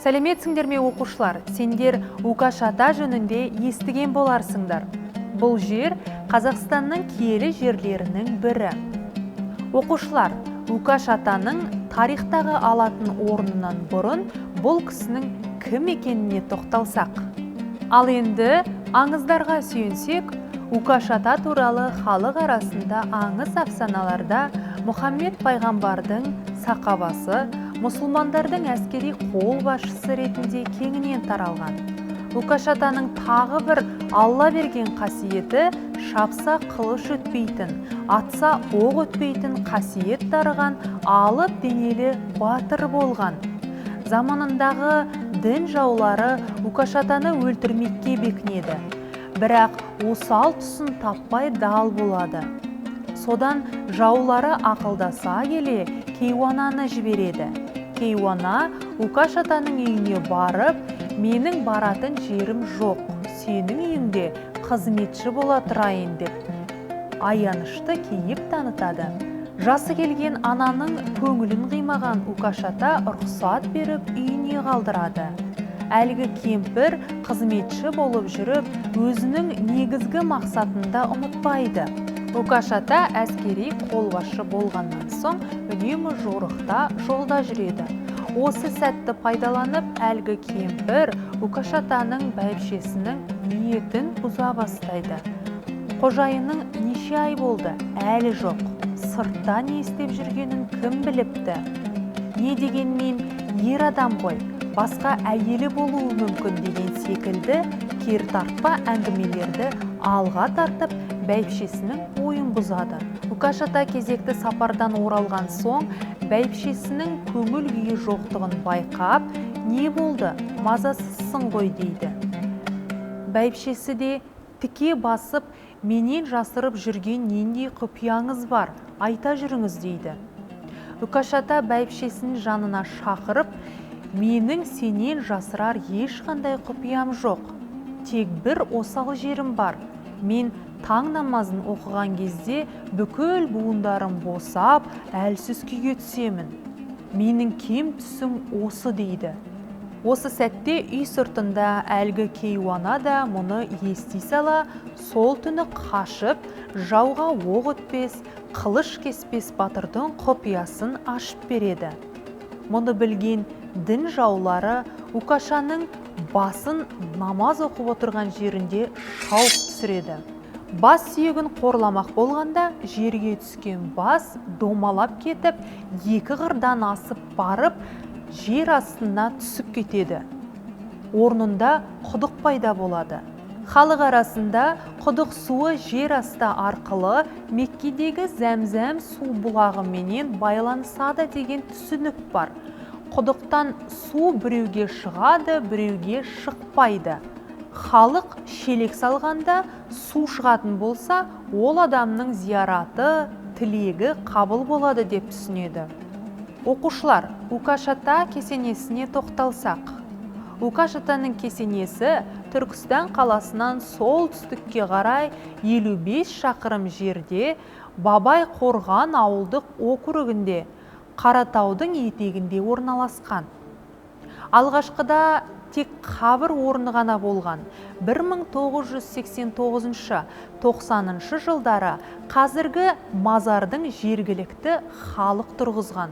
Сәлеметсіңдер ме оқушылар, сендер Укаш ата жөнінде естіген боларсыңдар. Бұл жер Қазақстанның киелі жерлерінің бірі. Оқушылар, Укаш атаның тарихтағы алатын орнынан бұрын бұл кісінің кім екеніне тоқталсақ. Ал енді аңыздарға сүйенсек, Укаш ата туралы халық арасында аңыз афсаналарда Мұхаммед пайғамбардың сақабасы, мұсылмандардың әскери қолбасшысы ретінде кеңінен таралған. Укаш атаның тағы бір Алла берген қасиеті шапса қылыш өтпейтін, атса оқ өтпейтін қасиет дарыған алып денелі батыр болған. Заманындағы дін жаулары Укаш атаны өлтірмекке бекінеді. Бірақ осал тұсын таппай дал болады. Содан жаулары ақылдаса келе Кейуананы жібереді. Кейуана Укаш атаның үйіне барып, менің баратын жерім жоқ, сенің үйіңде қызметші бола тұрайын деп аянышты кейіп танытады. Жасы келген ананың көңілін қимаған Укаш ата рұқсат беріп үйіне қалдырады. Әлгі кемпір қызметші болып жүріп, өзінің негізгі мақсатында ұмытпайды. Укаш ата әскери қолбасшы болғаннан соң үнемі жорықта жолда жүреді. Осы сәтті пайдаланып, әлгі кемпір Укаш атаның бәйбішесінің ниетін бұза бастайды. Қожайынның неше ай болды, әлі жоқ. Сыртта не істеп жүргенін кім біліпті? Не дегенмен ер адам ғой, басқа әйелі болуы мүмкін деген секілді кертартпа әңгімелерді алға тартып, бәйбішесінің ойын бұзады. Укаш ата кезекті сапардан оралған соң, бәйбішесінің көңіл күйі жоқтығын байқап, не болды, мазасызсың ғой дейді. Бәйбішесі де тіке басып, менен жасырып жүрген нендей құпияңыз бар, айта жүріңіз дейді. Укаш ата бәйбішесінің жанына шақырып, менің сенен жасырар ешқандай құпиям жоқ. Тек бір осал жерім бар. Мен таң намазын оқыған кезде бүкіл буындарым босап, әлсіз күйге түсемін. Менің кем түсім осы дейді. Осы сәтте үй сыртында әлгі Кейуана да мұны ести сала, сол түні қашып, жауға оқ өтпес, қылыш кеспес батырдың құпиясын ашып береді. Мұны білген дін жаулары Укашаның басын намаз оқып отырған жерінде шауып түсіреді. Бас сүйегін қорламақ болғанда жерге түскен бас домалап кетіп, екі қырдан асып барып, жер астына түсіп кетеді. Орнында құдық пайда болады. Халық арасында құдық суы жер асты арқылы Меккедегі Зәмзәм су бұлағыменен байланысады деген түсінік бар. Құдықтан су біреуге шығады, біреуге шықпайды. Халық шелек салғанда су шығатын болса, ол адамның зияраты, тілегі қабыл болады деп түсінеді. Оқушылар, Укаш ата кесенесіне тоқталсақ. Укаш атаның кесенесі Түркістан қаласынан солтүстікке қарай 55 шақырым жерде Бабай Қорған ауылдық округінде Қаратаудың етегінде орналасқан. Алғашқыда тек қабір орны ғана болған. 1989-90 жылдары қазіргі мазардың жергілікті халық тұрғызған.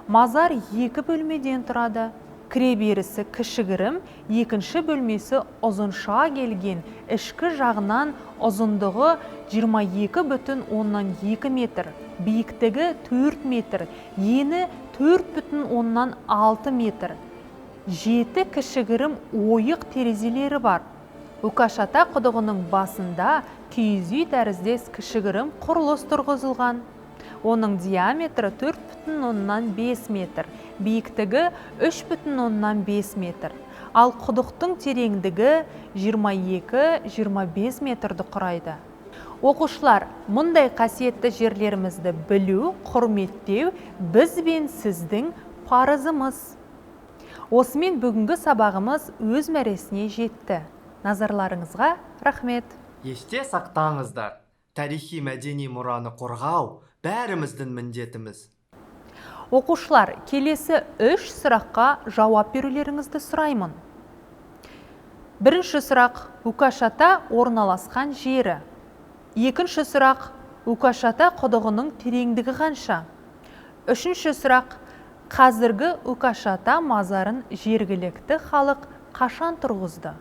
Мазар 2 бөлмеден тұрады. Кіреберісі кішігірім, екінші бөлмесі ұзынша келген, ішкі жағынан ұзындығы 22,2 метр, биіктігі 4 метр, ені 4,6 метр. 7 кішігірім ойық терезелері бар. Укаш ата құдығының басында киіз үй тәріздес кішігірім құрылыс тұрғызылған. Оның диаметрі 4,5 метр, биіктігі 3,5 метр. Ал құдықтың тереңдігі 22-25 метрді құрайды. Оқушылар, мұндай қасиетті жерлерімізді білу, құрметтеу біз бен сіздің парызымыз. Осымен бүгінгі сабағымыз өз мәресіне жетті. Назарларыңызға рахмет. Есте сақтаңыздар, тарихи мәдени мұраны қорғау бәріміздің міндетіміз. Оқушылар, келесі 3 сұраққа жауап берулеріңізді сұраймын. Бірінші сұрақ: Үкаш-ата орналасқан жері. Екінші сұрақ: Үкаш-ата құдығының тереңдігі қанша? Үшінші сұрақ: қазіргі Үкаш-ата мазарын жергілікті халық қашан тұрғызды?